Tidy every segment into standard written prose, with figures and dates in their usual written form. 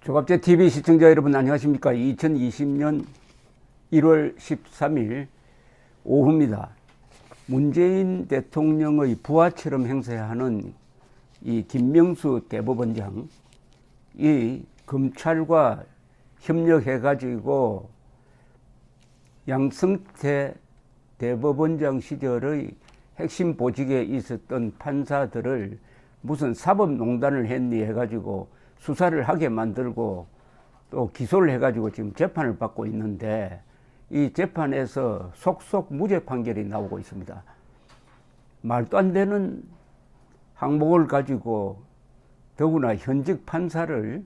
조갑제 TV 시청자 여러분 안녕하십니까? 2020년 1월 13일 오후입니다. 문재인 대통령의 부하처럼 행세하는 이 김명수 대법원장이 검찰과 협력해 가지고 양승태 대법원장 시절의 핵심 보직에 있었던 판사들을 무슨 사법농단을 했니 해가지고 수사를 하게 만들고 또 기소를 해가지고 지금 재판을 받고 있는데, 이 재판에서 속속 무죄 판결이 나오고 있습니다. 말도 안 되는 항목을 가지고 더구나 현직 판사를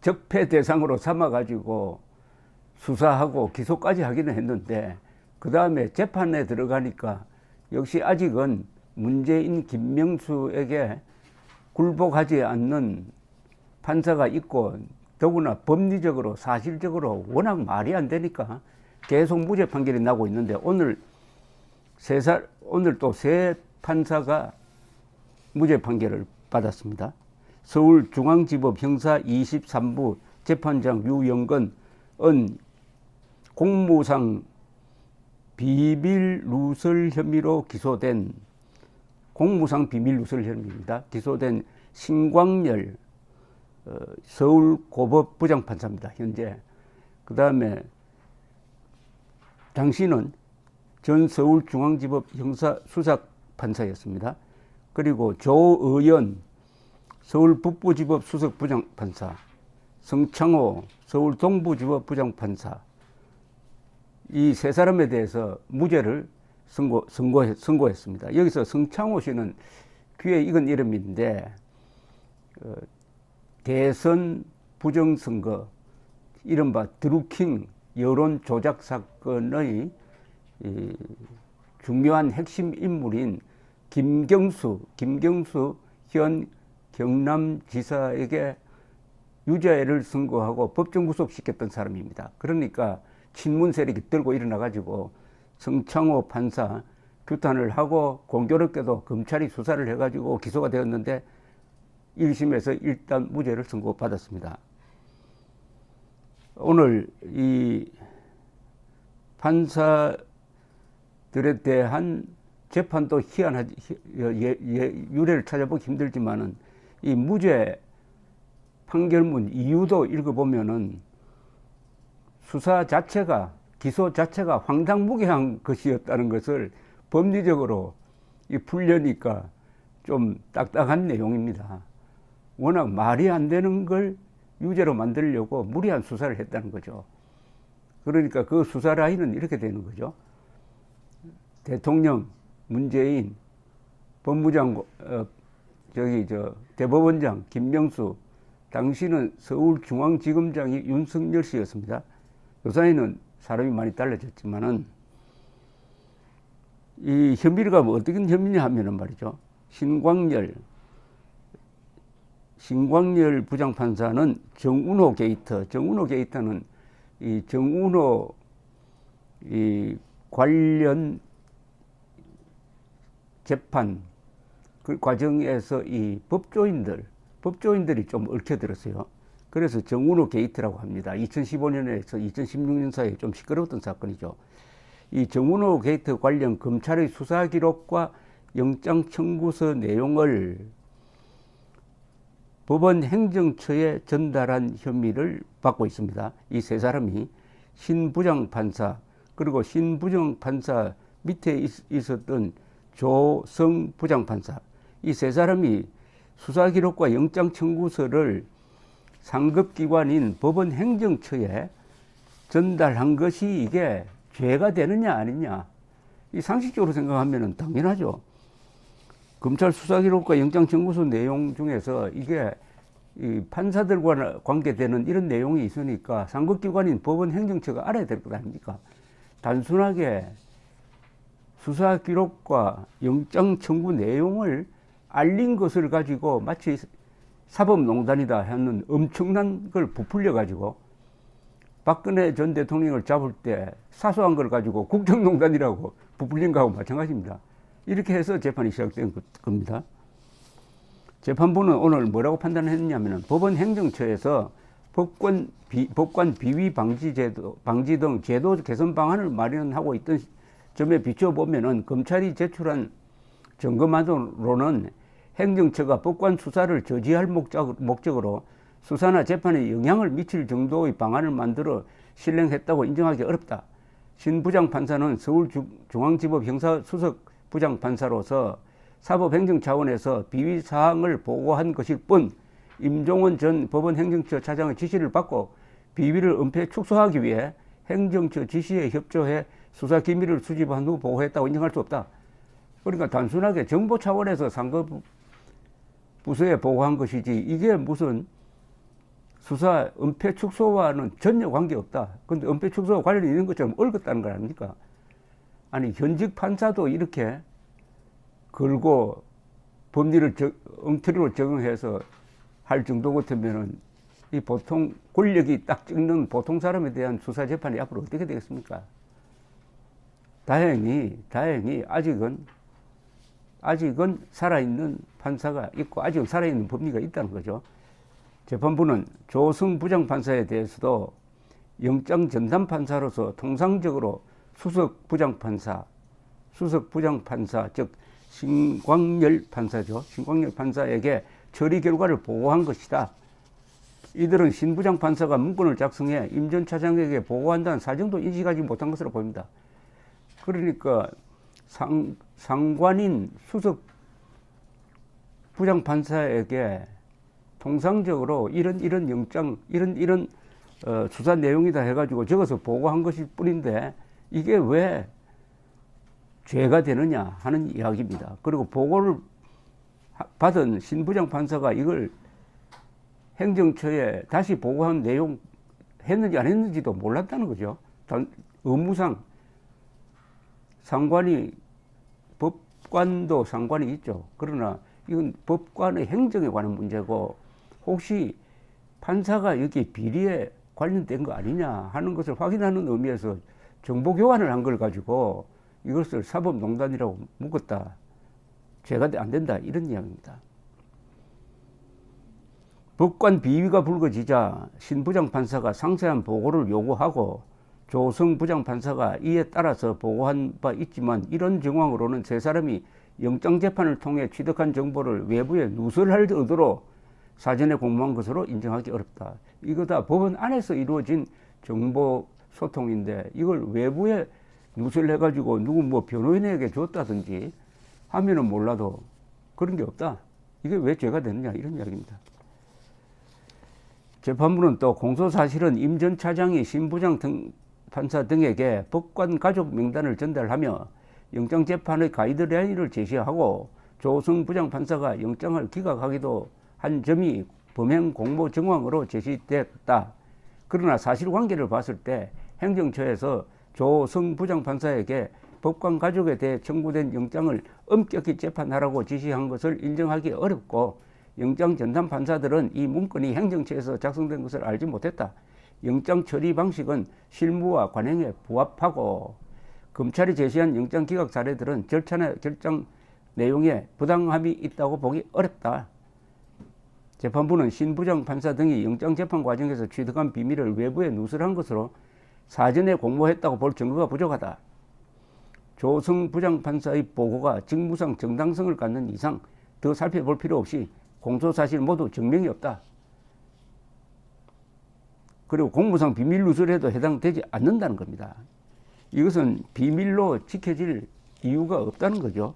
적폐 대상으로 삼아가지고 수사하고 기소까지 하기는 했는데, 그 다음에 재판에 들어가니까 역시 아직은 문재인 김명수에게 굴복하지 않는 판사가 있고, 더구나 법리적으로 사실적으로 워낙 말이 안 되니까 계속 무죄 판결이 나고 있는데, 오늘 또 세 판사가 무죄 판결을 받았습니다. 서울중앙지법 형사 23부 재판장 유영건은 공무상 비밀 누설 혐의로 기소된, 공무상 비밀 누설 혐의입니다. 기소된 신광열 서울고법 부장판사입니다, 현재. 그 다음에 당시는 전 서울중앙지법 형사수사판사였습니다. 그리고 조의연 서울북부지법 수석부장판사, 성창호 서울동부지법 부장판사, 이 세 사람에 대해서 무죄를 선고했습니다. 여기서 성창호 씨는 귀에 익은 이름인데, 대선 부정선거, 이른바 드루킹 여론 조작 사건의 중요한 핵심 인물인 김경수 현 경남지사에게 유죄를 선고하고 법정 구속시켰던 사람입니다. 그러니까 친문 세력이 들고 일어나가지고 성창호 판사 규탄을 하고 공교롭게도 검찰이 수사를 해가지고 기소가 되었는데 1심에서 일단 무죄를 선고받았습니다. 오늘 이 판사들에 대한 재판도 희한하지, 유례를 찾아보기 힘들지만은 이 무죄 판결문 이유도 읽어보면은 수사 자체가, 기소 자체가 황당무계한 것이었다는 것을 법리적으로 풀려니까 좀 딱딱한 내용입니다. 워낙 말이 안 되는 걸 유죄로 만들려고 무리한 수사를 했다는 거죠. 그러니까 그 수사 라인은 이렇게 되는 거죠. 대통령 문재인, 법무장 대법원장 김명수, 당시는 서울중앙지검장이 윤석열 씨였습니다. 요사이는 사람이 많이 달라졌지만은 이 혐의가 뭐 어떻게 혐의냐 하면은 말이죠. 신광열 부장판사는 정운호 게이트는 이 정운호 이 관련 재판 그 과정에서 이 법조인들이 좀 얽혀들었어요. 그래서 정운호 게이트라고 합니다. 2015년에서 2016년 사이에 좀 시끄러웠던 사건이죠. 이 정운호 게이트 관련 검찰의 수사 기록과 영장 청구서 내용을 법원 행정처에 전달한 혐의를 받고 있습니다. 이 세 사람이 신부장판사, 그리고 신부장판사 밑에 있었던 조성부장판사, 이 세 사람이 수사 기록과 영장 청구서를 상급기관인 법원 행정처에 전달한 것이 이게 죄가 되느냐 아니냐, 이 상식적으로 생각하면 당연하죠. 검찰 수사 기록과 영장 청구서 내용 중에서 이게 이 판사들과 관계되는 이런 내용이 있으니까 상급기관인 법원 행정처가 알아야 될 것 아닙니까? 단순하게 수사 기록과 영장 청구 내용을 알린 것을 가지고 마치 사법농단이다 하는 엄청난 걸 부풀려 가지고 박근혜 전 대통령을 잡을 때 사소한 걸 가지고 국정농단이라고 부풀린 거하고 마찬가지입니다. 이렇게 해서 재판이 시작된 겁니다. 재판부는 오늘 뭐라고 판단을 했냐면, 법원 행정처에서 법관 비위 방지 등 제도 개선 방안을 마련하고 있던 점에 비춰보면은 검찰이 제출한 점검안으로는 행정처가 법관 수사를 저지할 목적으로 수사나 재판에 영향을 미칠 정도의 방안을 만들어 실행했다고 인정하기 어렵다. 신 부장판사는 서울중앙지법 형사수석 부장판사로서 사법행정 차원에서 비위 사항을 보고한 것일 뿐 임종원 전 법원행정처 차장의 지시를 받고 비위를 은폐 축소하기 위해 행정처 지시에 협조해 수사 기밀을 수집한 후 보고했다고 인정할 수 없다. 그러니까 단순하게 정보 차원에서 상급 부서에 보고한 것이지 이게 무슨 수사 은폐 축소와는 전혀 관계없다. 근데 은폐 축소와 관련이 있는 것처럼 얽었다는 거 아닙니까? 아니 현직 판사도 이렇게 걸고 법리를 엉터리로 적용해서 할 정도 같으면은 이 보통 권력이 딱 찍는 보통 사람에 대한 수사 재판이 앞으로 어떻게 되겠습니까? 다행히 아직은 살아있는 판사가 있고 아직은 살아있는 법리가 있다는 거죠. 재판부는 조성 부장판사에 대해서도 영장 전담 판사로서 통상적으로 수석 부장판사 즉 신광열 판사죠. 신광열 판사에게 처리 결과를 보고한 것이다. 이들은 신 부장판사가 문건을 작성해 임 전 차장에게 보고한다는 사정도 인식하지 못한 것으로 보입니다. 그러니까 상관인 수석 부장판사에게 통상적으로 이런 영장, 이런 수사 내용이다 해가지고 적어서 보고한 것일 뿐인데 이게 왜 죄가 되느냐 하는 이야기입니다. 그리고 보고를 받은 신 부장판사가 이걸 행정처에 다시 보고한 내용 했는지 안 했는지도 몰랐다는 거죠. 의무상 상관이 법관도 상관이 있죠. 그러나 이건 법관의 행정에 관한 문제고 혹시 판사가 여기 비리에 관련된 거 아니냐 하는 것을 확인하는 의미에서 정보 교환을 한 걸 가지고 이것을 사법농단이라고 묶었다. 죄가 안 된다. 이런 이야기입니다. 법관 비위가 불거지자 신 부장판사가 상세한 보고를 요구하고 조성 부장판사가 이에 따라서 보고한 바 있지만 이런 정황으로는 세 사람이 영장재판을 통해 취득한 정보를 외부에 누설할 의도로 사전에 공모한 것으로 인정하기 어렵다. 이거 다 법원 안에서 이루어진 정보 소통인데 이걸 외부에 누설해가지고 누구 뭐 변호인에게 줬다든지 하면은 몰라도 그런 게 없다. 이게 왜 죄가 되느냐 이런 이야기입니다. 재판부는 또 공소사실은 임 전 차장이 신 부장 판사 등에게 법관 가족 명단을 전달하며 영장재판의 가이드라인을 제시하고 조성 부장판사가 영장을 기각하기도 한 점이 범행 공모 정황으로 제시됐다. 그러나 사실관계를 봤을 때 행정처에서 조성 부장판사에게 법관 가족에 대해 청구된 영장을 엄격히 재판하라고 지시한 것을 인정하기 어렵고 영장 전담 판사들은 이 문건이 행정처에서 작성된 것을 알지 못했다. 영장 처리 방식은 실무와 관행에 부합하고 검찰이 제시한 영장 기각 사례들은 절차나 결정 내용에 부당함이 있다고 보기 어렵다. 재판부는 신 부장판사 등이 영장재판 과정에서 취득한 비밀을 외부에 누설한 것으로 사전에 공모했다고 볼 증거가 부족하다. 조성 부장판사의 보고가 직무상 정당성을 갖는 이상 더 살펴볼 필요 없이 공소사실 모두 증명이 없다. 그리고 공무상 비밀 누설에도 해당되지 않는다는 겁니다. 이것은 비밀로 지켜질 이유가 없다는 거죠.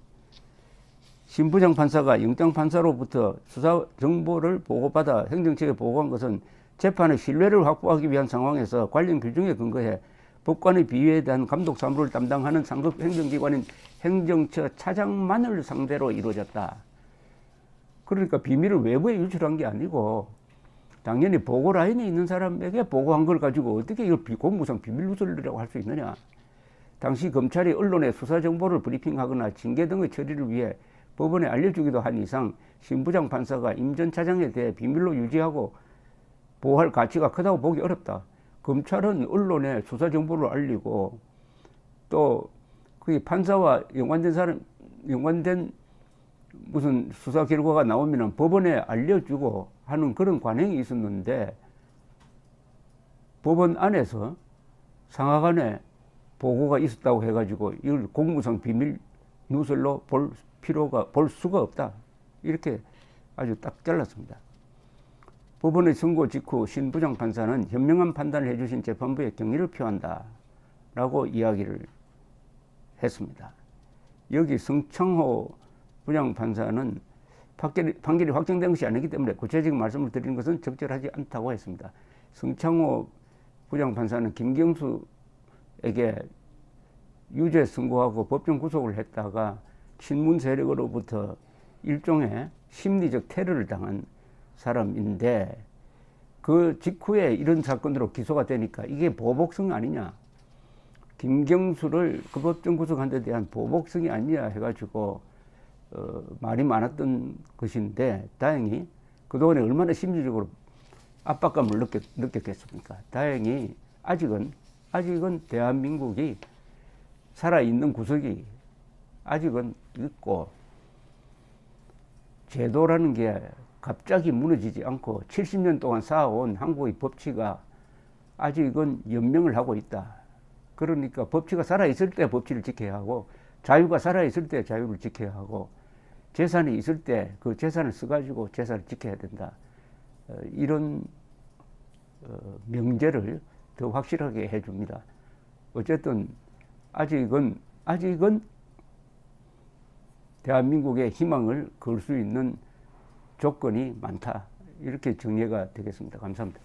신 부장판사가 영장판사로부터 수사 정보를 보고받아 행정처에 보고한 것은 재판의 신뢰를 확보하기 위한 상황에서 관련 규정에 근거해 법관의 비위에 대한 감독 사무를 담당하는 상급 행정기관인 행정처 차장만을 상대로 이루어졌다. 그러니까 비밀을 외부에 유출한 게 아니고 당연히 보고 라인에 있는 사람에게 보고한 걸 가지고 어떻게 이걸 공무상 비밀 누설이라고 할 수 있느냐. 당시 검찰이 언론에 수사 정보를 브리핑하거나 징계 등의 처리를 위해 법원에 알려주기도 한 이상 신 부장판사가 임 전 차장에 대해 비밀로 유지하고 보호할 가치가 크다고 보기 어렵다. 검찰은 언론에 수사 정보를 알리고 또 그 판사와 연관된 무슨 수사 결과가 나오면 법원에 알려주고 하는 그런 관행이 있었는데 법원 안에서 상하관에 보고가 있었다고 해가지고 이걸 공무상 비밀 누설로 볼 수가 없다. 이렇게 아주 딱 잘랐습니다. 법원의 선고 직후 신 부장판사는 현명한 판단을 해주신 재판부에 경의를 표한다 라고 이야기를 했습니다. 여기 성창호 부장판사는 판결이 확정된 것이 아니기 때문에 구체적인 말씀을 드리는 것은 적절하지 않다고 했습니다. 성창호 부장판사는 김경수에게 유죄 선고하고 법정 구속을 했다가 친문 세력으로부터 일종의 심리적 테러를 당한 사람인데 그 직후에 이런 사건으로 기소가 되니까 이게 보복성 아니냐, 김경수를 그 법정 구속한 데 대한 보복성이 아니냐 해가지고 말이 많았던 것인데, 다행히 그동안에 얼마나 심리적으로 압박감을 느꼈겠습니까. 다행히 아직은 대한민국이 살아있는 구석이 아직은 있고, 제도라는 게 갑자기 무너지지 않고 70년 동안 쌓아온 한국의 법치가 아직은 연명을 하고 있다. 그러니까 법치가 살아있을 때 법치를 지켜야 하고, 자유가 살아있을 때 자유를 지켜야 하고, 재산이 있을 때 그 재산을 써가지고 재산을 지켜야 된다. 이런 명제를 더 확실하게 해줍니다. 어쨌든 아직은 대한민국의 희망을 걸 수 있는 조건이 많다. 이렇게 정리가 되겠습니다. 감사합니다.